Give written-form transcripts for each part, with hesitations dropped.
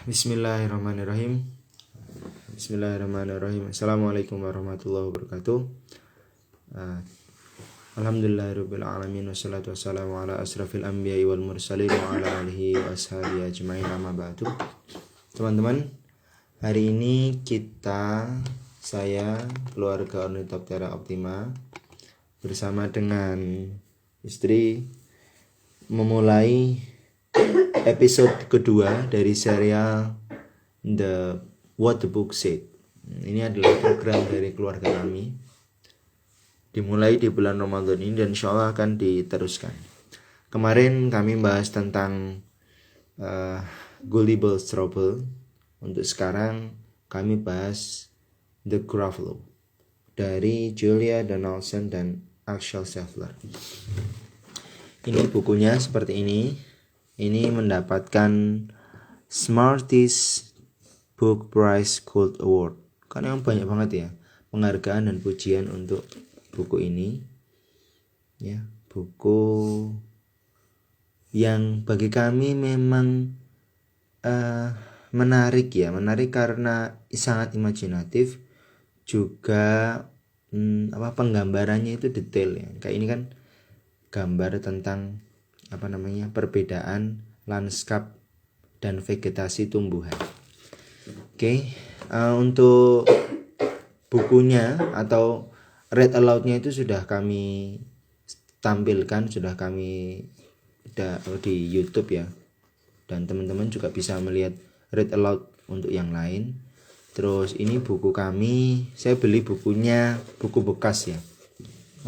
Bismillahirrahmanirrahim. Bismillahirrahmanirrahim. Assalamualaikum warahmatullahi wabarakatuh. Alhamdulillahirabbil alamin wassalatu wassalamu ala asrafil anbiya'i wal mursalin wa ala alihi wa ashabihi ajmain amma ba'du. Teman-teman, hari ini saya keluarga Ornithoptera optima bersama dengan istri memulai episode kedua dari serial What the Book Said. Ini adalah program dari keluarga kami, dimulai di bulan Ramadan ini dan insya Allah akan diteruskan. Kemarin kami bahas tentang Gullible Trouble. Untuk sekarang kami bahas The Gruffalo dari Julia Donaldson dan Axel Scheffler. Ini bukunya seperti ini. Ini mendapatkan Smarties Book Prize Gold Award. Karena yang banyak banget ya penghargaan dan pujian untuk buku ini. Ya, buku yang bagi kami memang menarik karena sangat imajinatif, juga penggambarannya itu detail ya. Kayak ini kan gambar tentang perbedaan lanskap dan vegetasi tumbuhan. Untuk bukunya atau read aloud-nya itu sudah kami tampilkan, sudah kami di YouTube ya. Dan teman-teman juga bisa melihat read aloud untuk yang lain. Terus ini buku kami, saya beli bukunya buku bekas ya.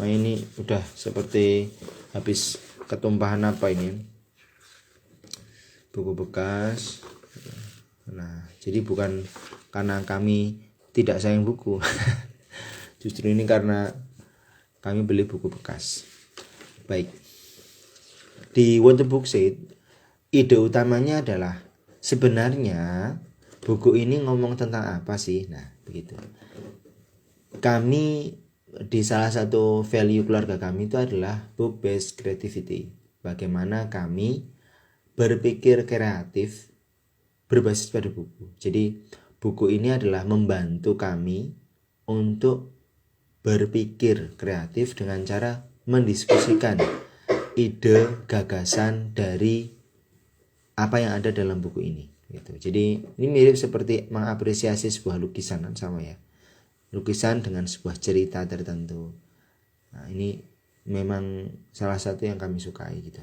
Nah ini udah seperti habis ketumpahan ini, buku bekas. Nah, jadi bukan karena kami tidak sayang buku, justru ini karena kami beli buku bekas. Baik, di What the Book Said, ide utamanya adalah sebenarnya buku ini ngomong tentang apa sih? Nah, begitu. Kami di salah satu value keluarga kami itu adalah book based creativity. Bagaimana kami berpikir kreatif berbasis pada buku. Jadi buku ini adalah membantu kami untuk berpikir kreatif dengan cara mendiskusikan ide, gagasan dari apa yang ada dalam buku ini gitu. Jadi ini mirip seperti mengapresiasi sebuah lukisan kan, sama ya. Lukisan dengan sebuah cerita tertentu. Nah, ini memang salah satu yang kami sukai gitu.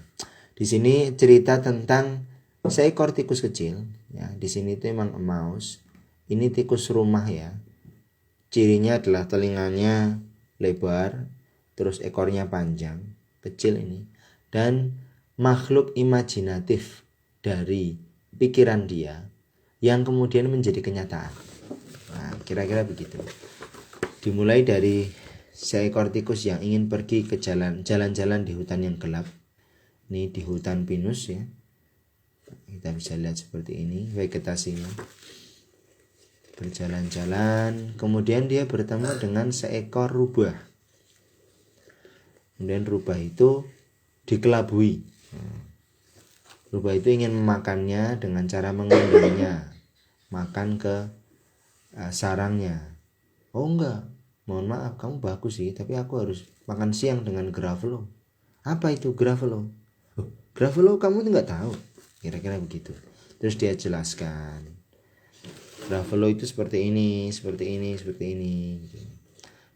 Di sini cerita tentang seekor tikus kecil ya. Di sini itu emang mouse. Ini tikus rumah ya. Cirinya adalah telinganya lebar, terus ekornya panjang, kecil ini. Dan makhluk imajinatif dari pikiran dia yang kemudian menjadi kenyataan. Nah, kira-kira begitu. Dimulai dari seekor tikus yang ingin pergi ke jalan-jalan di hutan yang gelap. Ini di hutan pinus ya. Kita bisa lihat seperti ini vegetasinya. Berjalan-jalan, kemudian dia bertemu dengan seekor rubah. Kemudian rubah itu dikelabui. Rubah itu ingin memakannya dengan cara mengundangnya makan ke sarangnya. Oh enggak, mohon maaf, kamu bagus sih, tapi aku harus makan siang dengan Gruffalo. Apa itu Gruffalo? Oh, Gruffalo kamu nggak tahu? Kira-kira begitu. Terus dia jelaskan, Gruffalo itu seperti ini.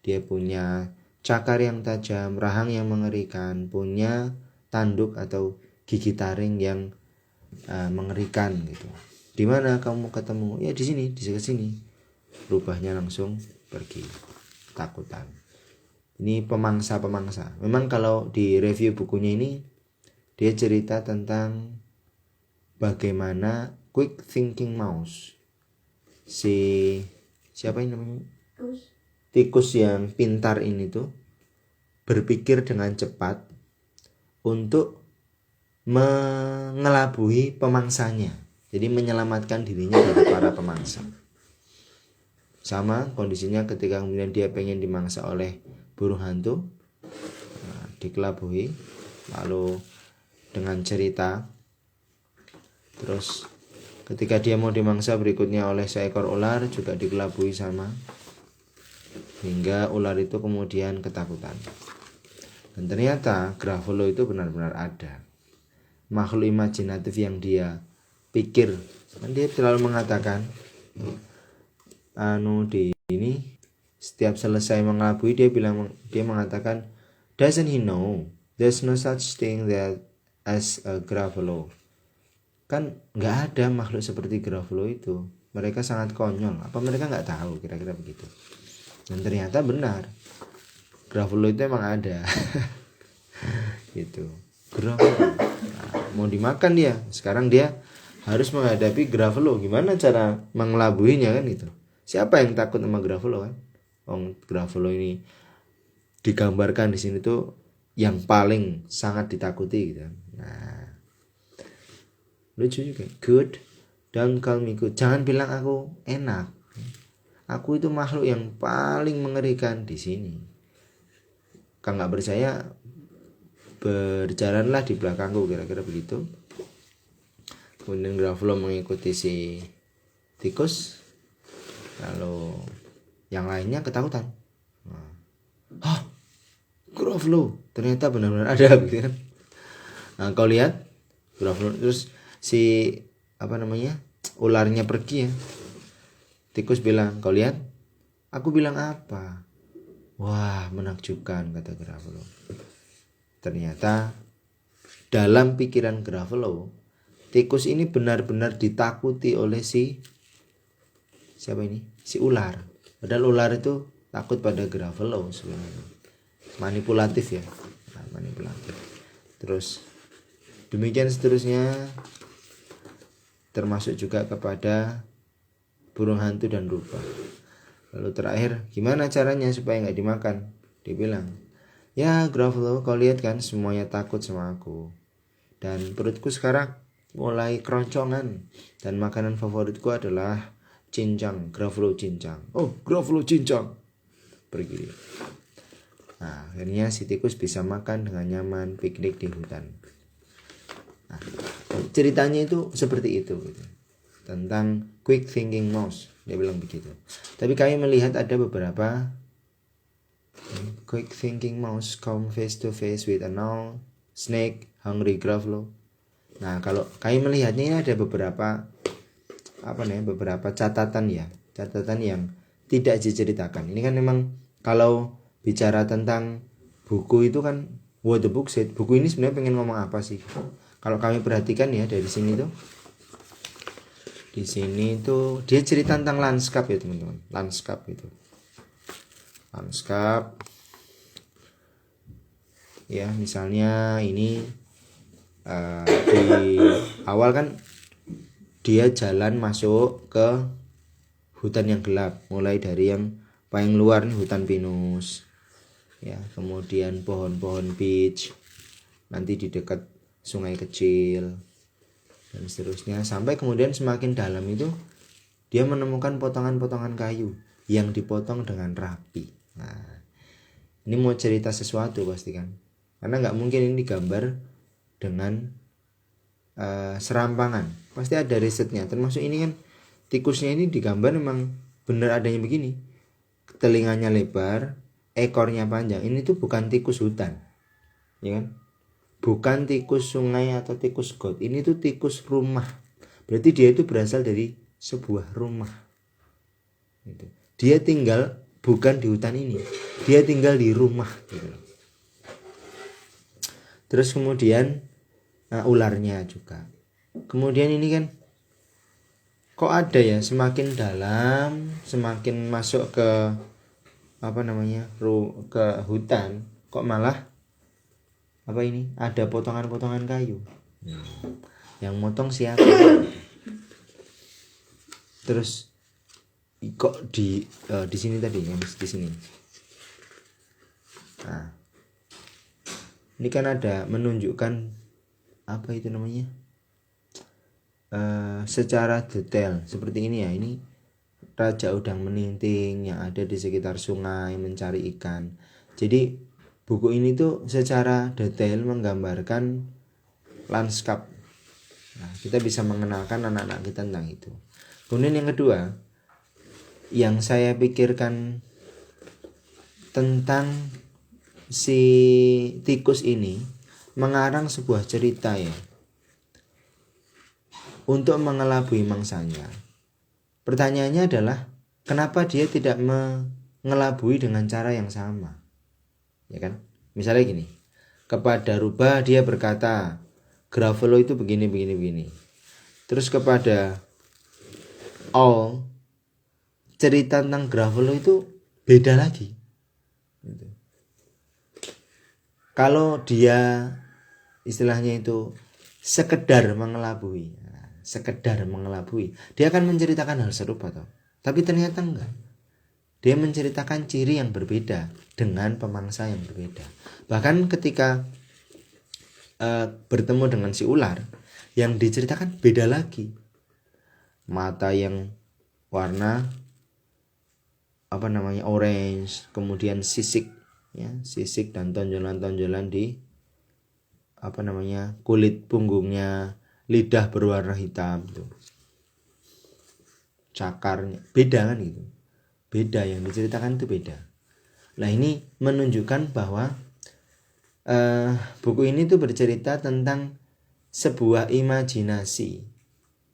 Dia punya cakar yang tajam, rahang yang mengerikan, punya tanduk atau gigi taring yang mengerikan gitu. Di mana kamu ketemu? Ya di sini, di sekitar sini. Rubahnya langsung pergi, ketakutan. Ini pemangsa. Memang kalau di review bukunya ini dia cerita tentang bagaimana quick thinking mouse, siapa ini namanya, tikus yang pintar ini tuh berpikir dengan cepat untuk mengelabui pemangsanya. Jadi menyelamatkan dirinya dari para pemangsa. Sama kondisinya ketika kemudian dia pengen dimangsa oleh burung hantu, dikelabui, lalu dengan cerita terus Ketika dia mau dimangsa berikutnya oleh seekor ular juga dikelabui sama, hingga ular itu kemudian ketakutan. Dan ternyata Gruffalo itu benar-benar ada, makhluk imajinatif yang dia pikir. Kan dia selalu mengatakan di ini setiap selesai mengelabui dia mengatakan, doesn't he know there's no such thing that as a Gruffalo. Kan nggak ada makhluk seperti Gruffalo itu, mereka sangat konyol, apa mereka nggak tahu, kira-kira begitu. Dan ternyata benar, Gruffalo itu emang ada. Gitu. Gruffalo mau dimakan dia. Sekarang dia harus menghadapi Gruffalo, gimana cara mengelabuinya kan gitu. Siapa yang takut sama Gruffalo kan? Gruffalo ini digambarkan di sini tuh yang paling sangat ditakuti gitu. Nah, lucu juga. Good, don't call me good. Jangan bilang aku enak. Aku itu makhluk yang paling mengerikan di sini. Kalau nggak percaya, berjalanlah di belakangku, kira-kira begitu. Kemudian Gruffalo mengikuti si tikus. Lalu yang lainnya ketakutan. Gruffalo ternyata benar-benar ada gitu kan. Nah, kau lihat Gruffalo, terus si ularnya pergi ya. Tikus bilang, kau lihat? Aku bilang apa? Wah, menakjubkan, kata Gruffalo. Ternyata dalam pikiran Gruffalo, tikus ini benar-benar ditakuti oleh siapa ini? Si ular. Padahal ular itu takut pada Gruffalo sebenarnya. Manipulatif ya. Manipulatif. Terus demikian seterusnya, termasuk juga kepada burung hantu dan rupa. Lalu terakhir, gimana caranya supaya nggak dimakan? Dia bilang, ya Gruffalo, kau lihat kan semuanya takut sama aku. Dan perutku sekarang mulai keroncongan. Dan makanan favoritku adalah cincang, Gruffalo cincang. Oh, Gruffalo cincang. Pergi dia. Nah, akhirnya si tikus bisa makan dengan nyaman, piknik di hutan. Nah, ceritanya itu seperti itu gitu. Tentang quick thinking mouse, dia bilang begitu. Tapi kami melihat ada beberapa quick thinking mouse come face to face with a now snake hungry Gruffalo. Nah, kalau kami melihatnya ini ada beberapa catatan yang tidak diceritakan. Ini kan memang kalau bicara tentang buku itu kan what the book said. Buku ini sebenarnya pengen ngomong apa sih? Kalau kami perhatikan ya dari sini tuh. Di sini tuh dia cerita tentang lanskap ya teman-teman. Lanskap itu. Lanskap. Ya, misalnya ini di awal kan dia jalan masuk ke hutan yang gelap, mulai dari yang paling luar nih hutan pinus. Ya, kemudian pohon-pohon peach, nanti di dekat sungai kecil dan seterusnya, sampai kemudian semakin dalam itu dia menemukan potongan-potongan kayu yang dipotong dengan rapi. Nah, ini mau cerita sesuatu pasti kan, karena nggak mungkin ini digambar dengan serampangan, pasti ada risetnya. Termasuk ini kan tikusnya ini digambar memang benar adanya begini, telinganya lebar, ekornya panjang. Ini tuh bukan tikus hutan, ya kan? Bukan tikus sungai atau tikus got. Ini tuh tikus rumah. Berarti dia itu berasal dari sebuah rumah. Gitu. Dia tinggal bukan di hutan ini, dia tinggal di rumah. Gitu. Terus kemudian ularnya juga. Kemudian ini kan kok ada ya, semakin dalam, semakin masuk ke ke hutan, kok malah ada potongan-potongan kayu. Yang motong siapa? Terus kok di sini tadi, yang di sini. Nah, ini kan ada menunjukkan secara detail seperti ini ya. Ini raja udang meninting yang ada di sekitar sungai mencari ikan. Jadi buku ini tuh secara detail menggambarkan lanskap. Nah, kita bisa mengenalkan anak-anak kita tentang itu. Kemudian yang kedua, yang saya pikirkan tentang si tikus ini mengarang sebuah cerita ya untuk mengelabui mangsanya. Pertanyaannya adalah kenapa dia tidak mengelabui dengan cara yang sama? Ya kan? Misalnya gini, kepada rubah dia berkata, Gruffalo itu begini. Terus kepada Owl, cerita tentang Gruffalo itu beda lagi. Gitu. Kalau dia istilahnya itu sekedar mengelabui, dia akan menceritakan hal serupa toh. Tapi ternyata enggak. Dia menceritakan ciri yang berbeda dengan pemangsa yang berbeda. Bahkan ketika bertemu dengan si ular, yang diceritakan beda lagi. Mata yang warna orange, kemudian sisik dan tonjolan-tonjolan di kulit punggungnya, lidah berwarna hitam tuh. Cakarnya beda kan gitu. Beda, yang diceritakan itu beda. Nah, ini menunjukkan bahwa buku ini tuh bercerita tentang sebuah imajinasi,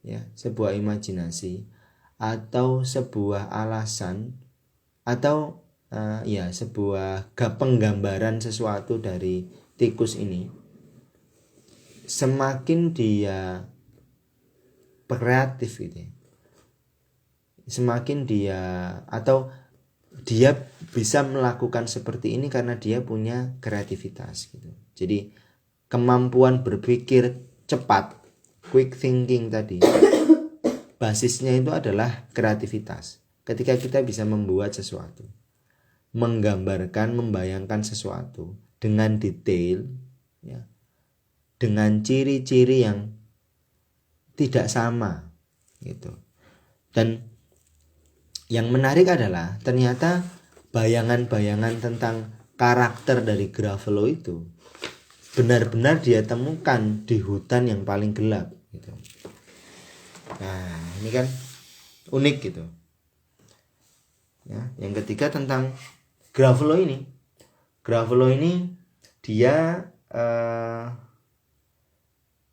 ya, sebuah imajinasi atau sebuah alasan atau sebuah penggambaran sesuatu dari tikus ini. Semakin dia kreatif gitu ya, semakin dia bisa melakukan seperti ini karena dia punya kreativitas gitu. Jadi kemampuan berpikir cepat, quick thinking tadi, basisnya itu adalah kreativitas. Ketika kita bisa membuat sesuatu, menggambarkan, membayangkan sesuatu dengan detail, ya, dengan ciri-ciri yang tidak sama gitu. Dan yang menarik adalah ternyata bayangan-bayangan tentang karakter dari Gruffalo itu benar-benar dia temukan di hutan yang paling gelap gitu. Nah, ini kan unik gitu. Ya, yang ketiga tentang Gruffalo ini. Gruffalo ini dia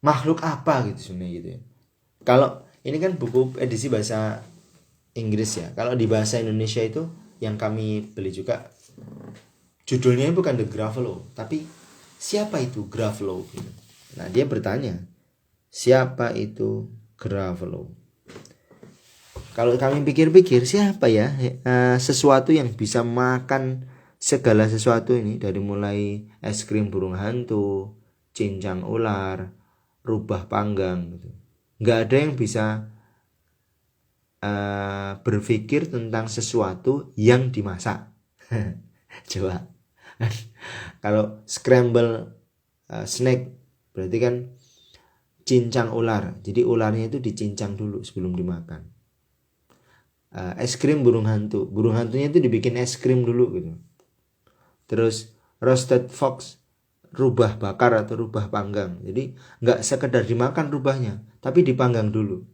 makhluk apa gitu sebenarnya gitu ya. Kalau ini kan buku edisi bahasa Inggris ya. Kalau di bahasa Indonesia itu yang kami beli juga, judulnya bukan The Gruffalo, tapi siapa itu Gruffalo? Nah, dia bertanya, siapa itu Gruffalo? Kalau kami pikir-pikir, siapa ya sesuatu yang bisa makan segala sesuatu ini, dari mulai es krim burung hantu, cincang ular, rubah panggang gitu. Nggak ada yang bisa berpikir tentang sesuatu yang dimasak. Coba kalau scramble snake berarti kan cincang ular, jadi ularnya itu dicincang dulu sebelum dimakan. Es krim burung hantunya itu dibikin es krim dulu gitu. Terus roasted fox, rubah bakar atau rubah panggang, jadi nggak sekedar dimakan rubahnya, tapi dipanggang dulu.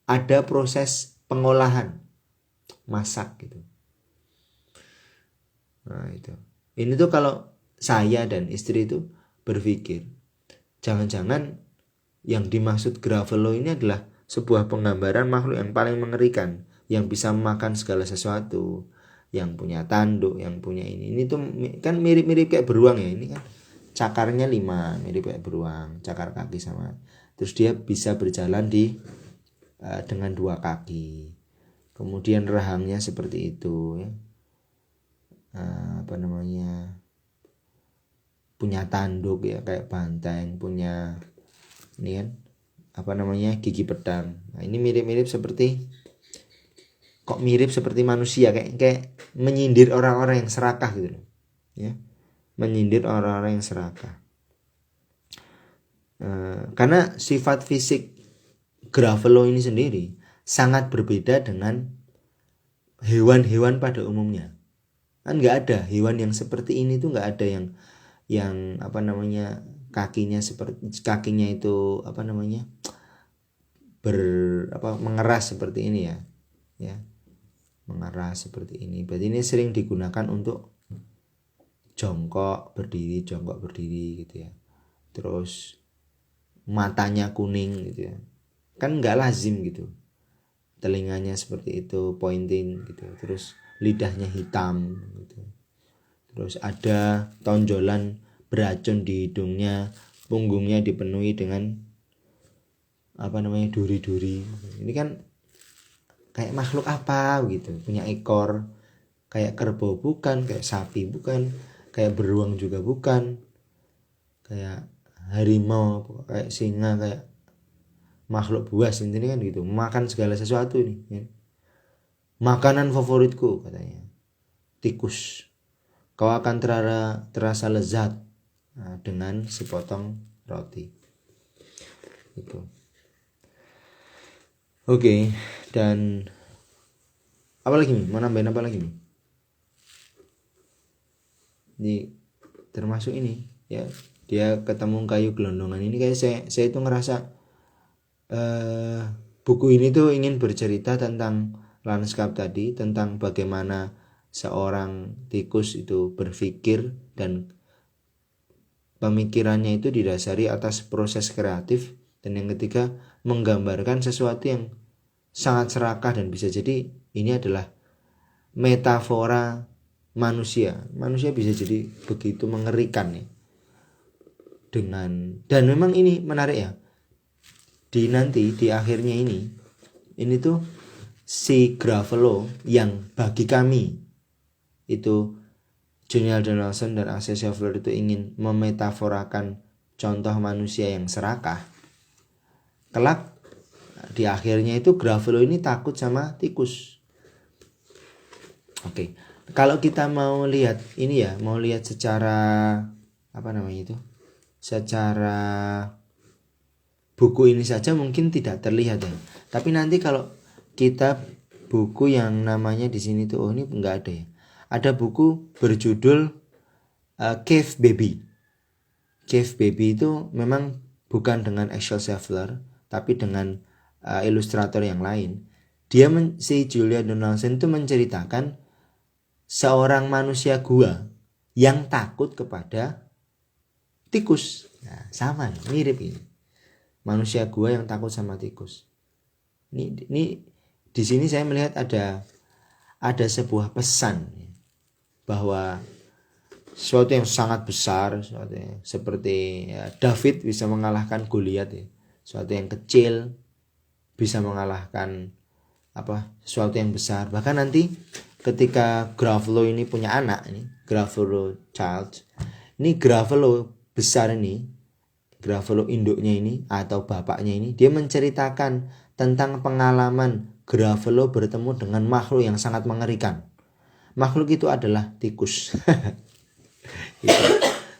Ada proses pengolahan, masak gitu. Nah itu. Ini tuh kalau saya dan istri itu berpikir, jangan-jangan yang dimaksud Gruffalo ini adalah sebuah penggambaran makhluk yang paling mengerikan, yang bisa memakan segala sesuatu, yang punya tanduk, yang punya ini. Ini tuh kan mirip-mirip kayak beruang ya. Ini kan cakarnya 5, mirip kayak beruang, cakar kaki sama. Terus dia bisa berjalan dengan 2 kaki, kemudian rahangnya seperti itu ya. Punya tanduk ya kayak banteng, punya ini kan gigi pedang. Nah, ini mirip-mirip seperti manusia, kayak menyindir orang-orang yang serakah gitu loh ya, menyindir orang-orang yang serakah. Karena sifat fisik Gruffalo ini sendiri sangat berbeda dengan hewan-hewan pada umumnya. Kan nggak ada hewan yang seperti ini tuh, nggak ada yang kakinya itu mengeras seperti ini ya mengeras seperti ini. Berarti ini sering digunakan untuk jongkok berdiri gitu ya. Terus matanya kuning gitu ya, kan nggak lazim gitu. Telinganya seperti itu pointing gitu, terus lidahnya hitam gitu. Terus ada tonjolan beracun di hidungnya, punggungnya dipenuhi dengan duri-duri. Ini kan kayak makhluk apa gitu, punya ekor, kayak kerbau bukan, kayak sapi bukan, kayak beruang juga bukan, kayak harimau, kayak singa, kayak makhluk buas intinya kan gitu, makan segala sesuatu nih ya. Makanan favoritku katanya tikus, kau akan terasa lezat dengan sepotong roti itu. Oke, dan apa lagi nih? Mau nambahin apa lagi nih? Ini termasuk ini ya, dia ketemu kayu gelondongan ini, kayak saya itu ngerasa buku ini tuh ingin bercerita tentang lanskap tadi, tentang bagaimana seorang tikus itu berpikir dan pemikirannya itu didasari atas proses kreatif, dan yang ketiga menggambarkan sesuatu yang sangat serakah dan bisa jadi ini adalah metafora manusia bisa jadi begitu mengerikan ya. Dan memang ini menarik ya, di akhirnya ini tuh si Gravelo yang bagi kami itu Julian Donaldson dan Axel Scheffler itu ingin memetaforakan contoh manusia yang serakah. Kelak di akhirnya itu Gravelo ini takut sama tikus. Oke. Kalau kita mau lihat ini ya, mau lihat secara secara buku ini saja mungkin tidak terlihat ya. Tapi nanti kalau kita buku yang namanya di sini tuh ini enggak ada ya. Ada buku berjudul Cave Baby. Cave Baby itu memang bukan dengan Axel Scheffler tapi dengan ilustrator yang lain. Si Julia Donaldson itu menceritakan seorang manusia gua yang takut kepada tikus. Nah, sama mirip ini. Manusia gua yang takut sama tikus. Ini di sini saya melihat ada sebuah pesan ya, bahwa sesuatu yang sangat besar, seperti ya, David bisa mengalahkan Goliat ya. Sesuatu yang kecil bisa mengalahkan sesuatu yang besar. Bahkan nanti ketika Gravelo ini punya anak, ini Gravelo child, ini Gravelo besar ini, Gravelo induknya ini atau bapaknya ini, dia menceritakan tentang pengalaman Gravelo bertemu dengan makhluk yang sangat mengerikan. Makhluk itu adalah tikus.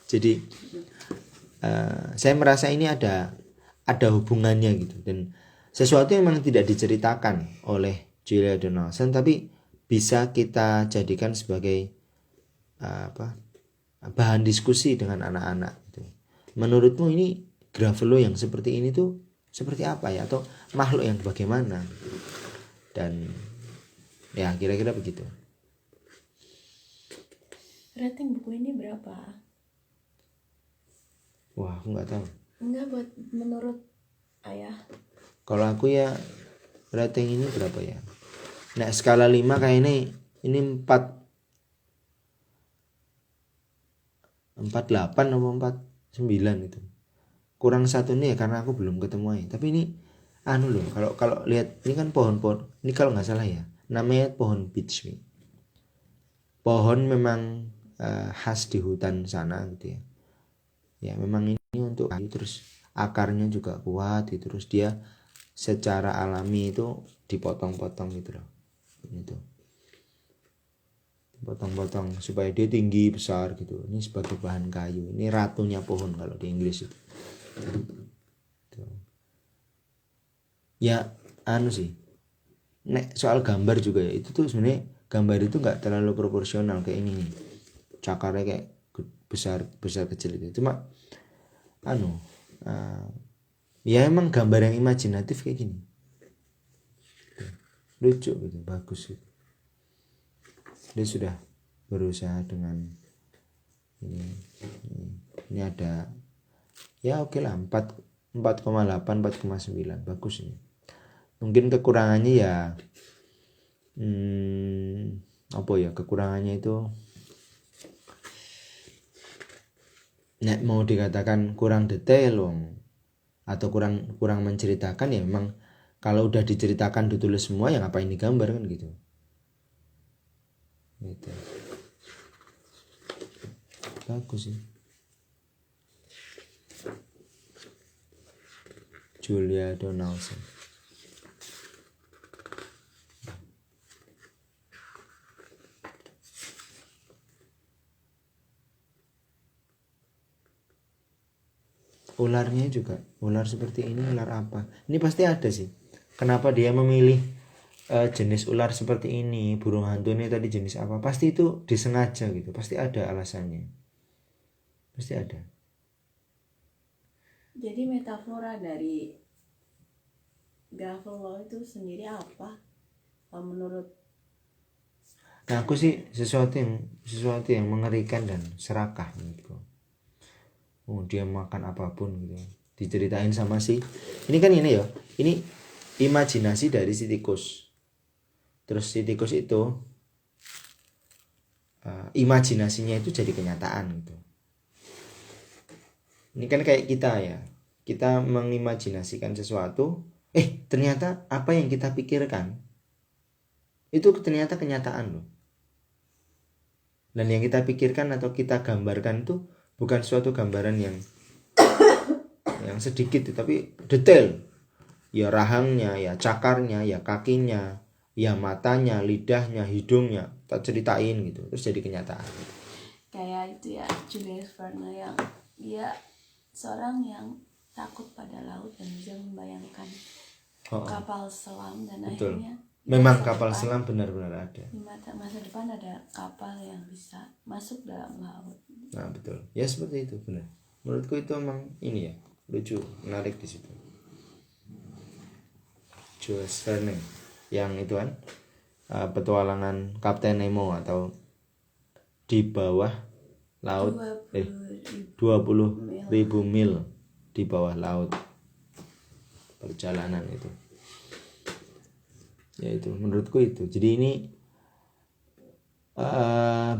Jadi saya merasa ini ada hubungannya gitu, dan sesuatu yang memang tidak diceritakan oleh Julia Donaldson tapi bisa kita jadikan sebagai bahan diskusi dengan anak-anak gitu. Menurutmu ini Gravelo yang seperti ini tuh seperti apa ya, atau makhluk yang bagaimana? Dan ya kira-kira begitu. Rating buku ini berapa? Wah, aku nggak tahu. Enggak, buat menurut ayah. Kalau aku ya rating ini berapa ya? Nah, skala 5 kayak ini 48 atau 49 itu. Kurang satu nih ya karena aku belum ketemu aja. Tapi ini loh, kalau lihat ini kan pohon-pohon. Ini kalau nggak salah ya, namanya pohon beech. Pohon memang khas di hutan sana gitu ya. Ya memang ini untuk kayu, terus akarnya juga kuat gitu. Terus dia secara alami itu dipotong-potong gitu loh. Itu potong-potong supaya dia tinggi besar gitu. Ini sebagai bahan kayu. Ini ratunya pohon kalau di Inggris itu. Ya sih. Nek soal gambar juga ya, itu tuh sebenarnya gambar itu nggak terlalu proporsional kayak ini nih. Cakarnya kayak besar kecil gitu. Cuma ya emang gambar yang imajinatif kayak gini, lucu gitu, bagus gitu. Dia sudah berusaha dengan ini ada ya oke lah 4,8 4,9 bagus ini. Mungkin kekurangannya ya apa ya, kekurangannya itu nek mau dikatakan kurang detail atau kurang menceritakan, ya memang kalau udah diceritakan ditulis semua ya ngapain digambar kan gitu. Bagus sih. Julia Donaldson. Ularnya juga, ular seperti ini ular apa? Ini pasti ada sih. Kenapa dia memilih jenis ular seperti ini, burung hantu ini tadi jenis apa? Pasti itu disengaja gitu. Pasti ada alasannya. Pasti ada. Jadi metafora dari Gruffalo itu sendiri apa? Kalau menurut aku sih sesuatu yang mengerikan dan serakah menurutku. Dia makan apapun gitu, diceritain sama ini kan ini ya, ini imajinasi dari si tikus. Terus si tikus itu imajinasinya itu jadi kenyataan gitu. Ini kan kayak kita ya, kita mengimajinasikan sesuatu, ternyata apa yang kita pikirkan itu ternyata kenyataan loh. Dan yang kita pikirkan atau kita gambarkan itu bukan suatu gambaran yang sedikit, tapi detail. Ya rahangnya, ya cakarnya, ya kakinya, ya matanya, lidahnya, hidungnya, tak ceritain gitu. Terus jadi kenyataan. Kayak itu ya, Julius Verne yang dia seorang yang takut pada laut dan bisa membayangkan kapal selam dan betul. Akhirnya memang kapal selam benar-benar ada. Di masa depan ada kapal yang bisa masuk dalam laut. Nah betul, ya seperti itu benar. Menurutku itu emang ini ya, lucu, menarik di situ. Jules Verne yang itu kan petualangan Kapten Nemo atau di bawah laut 20.000 mil di bawah laut perjalanan itu. Ya itu menurutku itu. Jadi ini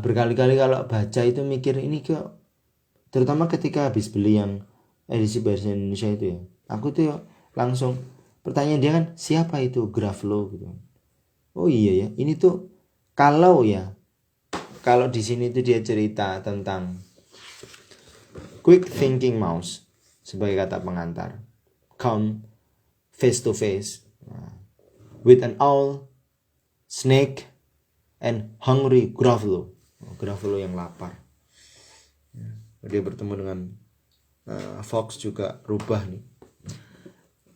berkali-kali kalau baca itu mikir ini kok, terutama ketika habis beli yang edisi bahasa Indonesia itu ya, aku tuh langsung pertanyaan dia kan, siapa itu Gruffalo gitu. Oh iya ya, ini tuh kalau di sini tuh dia cerita tentang quick thinking mouse sebagai kata pengantar, come face to face with an owl, snake, and hungry Gruffalo. Gruffalo yang lapar. Dia bertemu dengan Fox juga rubah nih.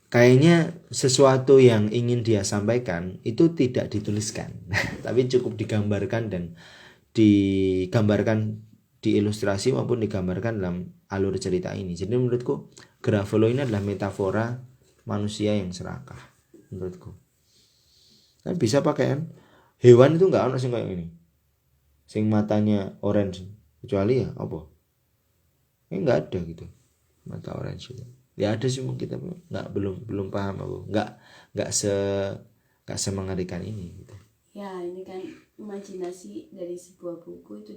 Kayaknya sesuatu yang ingin dia sampaikan itu tidak dituliskan, tapi cukup digambarkan dan digambarkan di ilustrasi maupun digambarkan dalam alur cerita ini. Jadi menurutku Gruffalo ini adalah metafora manusia yang serakah menurutku. Kan bisa pakai kan, hewan itu nggak ada sing kayak ini, sing matanya orange, kecuali ya apa? Nggak ada gitu mata orange itu. Ya ada sih mungkin, tapi belum paham aku. Nggak semengerikan ini gitu. Ya ini kan imajinasi dari sebuah buku itu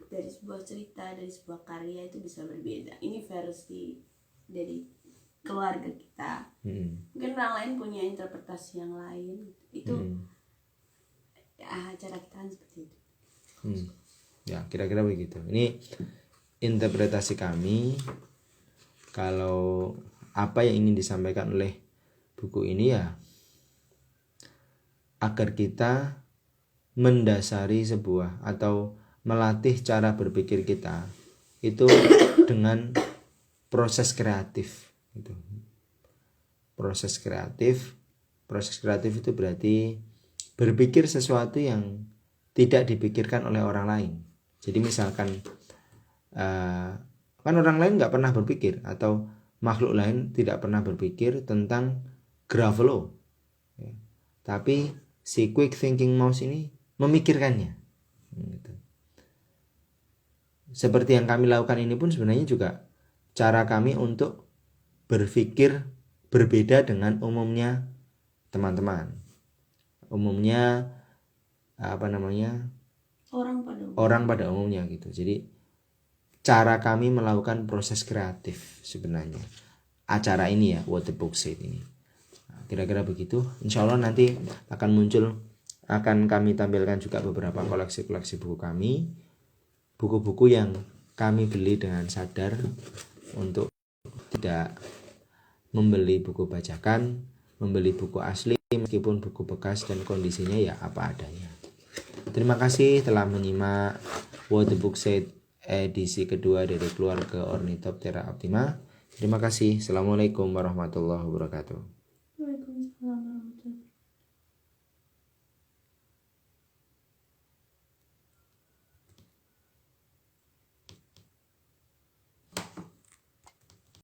dari sebuah cerita, dari sebuah karya itu bisa berbeda. Ini versi dari keluarga kita. Mungkin orang lain punya interpretasi yang lain. Itu cara kita kan seperti itu. Ya kira-kira begitu. Ini interpretasi kami. Kalau apa yang ingin disampaikan oleh buku ini ya, agar kita mendasari sebuah atau melatih cara berpikir kita itu dengan proses kreatif gitu. Proses kreatif itu berarti berpikir sesuatu yang tidak dipikirkan oleh orang lain. Jadi misalkan Kan orang lain nggak pernah berpikir, atau makhluk lain tidak pernah berpikir tentang Gravelo, ya. Tapi si quick thinking mouse ini memikirkannya, gitu. Seperti yang kami lakukan ini pun sebenarnya juga cara kami untuk berpikir berbeda dengan umumnya teman-teman, umumnya orang pada umumnya gitu. Jadi cara kami melakukan proses kreatif sebenarnya acara ini ya, What the Book Said ini. Nah, kira-kira begitu. Insya Allah nanti akan kami tampilkan juga beberapa koleksi-koleksi buku kami, buku-buku yang kami beli dengan sadar untuk tidak membeli buku bajakan, membeli buku asli meskipun buku bekas dan kondisinya ya apa adanya. Terima kasih telah menyimak What the Book Said edisi kedua dari keluarga Ornithoptera Optima. Terima kasih. Assalamualaikum warahmatullahi wabarakatuh.